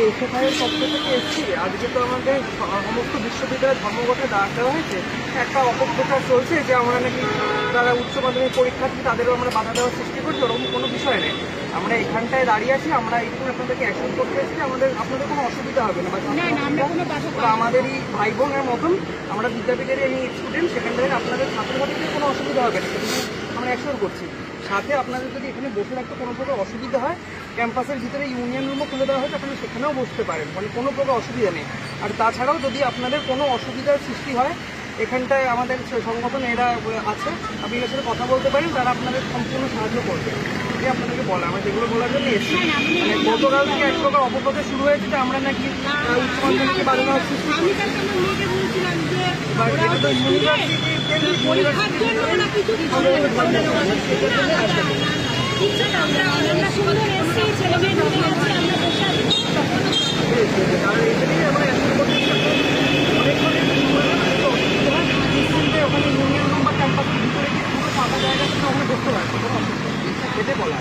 এসএফআইয়ের পক্ষ থেকে এসেছি। আজকে তো আমাদের সমস্ত বিশ্ববিদ্যালয়ের ধর্মঘটে ডাক দেওয়া হয়েছে। একটা অপপ্রচার চলছে যে আমরা নাকি যারা উচ্চ মাধ্যমিক পরীক্ষার্থী তাদেরও আমরা বাধা দেওয়ার সৃষ্টি করছি, ওরকম কোনো বিষয় নেই। আমরা এখানটায় দাঁড়িয়ে আছি, আমরা একটু আপনাদেরকে অ্যাকশন করতে এসেছি। আপনাদের কোনো অসুবিধা হবে না, বা আমাদেরই ভাই বোনের মতন আমরা বিদ্যাপীঠের এই স্টুডেন্ট, সেখান থেকে আপনাদের ছাত্রছাত্রীদের কোনো অসুবিধা হবে না, আমরা অ্যাকশন করছি। সাথে আপনাদের যদি এখানে বসে রাখতে কোনো প্রকার অসুবিধা হয়, ক্যাম্পাসের ভিতরে ইউনিয়ন রুমও খুলে দেওয়া হয়েছে, আপনারা সেখানেও বসতে পারেন, মানে কোনো প্রকার অসুবিধা নেই। আর তাছাড়াও যদি আপনাদের কোনো অসুবিধার সৃষ্টি হয়, এখানটায় আমাদের সংগঠন এরা আছে, আপনি এর সাথে কথা বলতে পারেন, তারা আপনাদের সম্পূর্ণ সাহায্য করবে। যে আপনাদেরকে বলা, আমরা যেগুলো বলার জন্য এসেছি। মানে গতকাল থেকে এক প্রকার অপপ্রচার শুরু হয়েছে যে আমরা নাকি উচ্চ মাধ্যমিকে বাধা দেওয়ার সৃষ্টি করছি। ওখানে ইউনিয়ন রুম বা ক্যাম্পাসের ভিতরে গিয়ে পুরো ফাঁকা জায়গা থেকে আমরা দেখতে পাচ্ছি, যেতে বলা।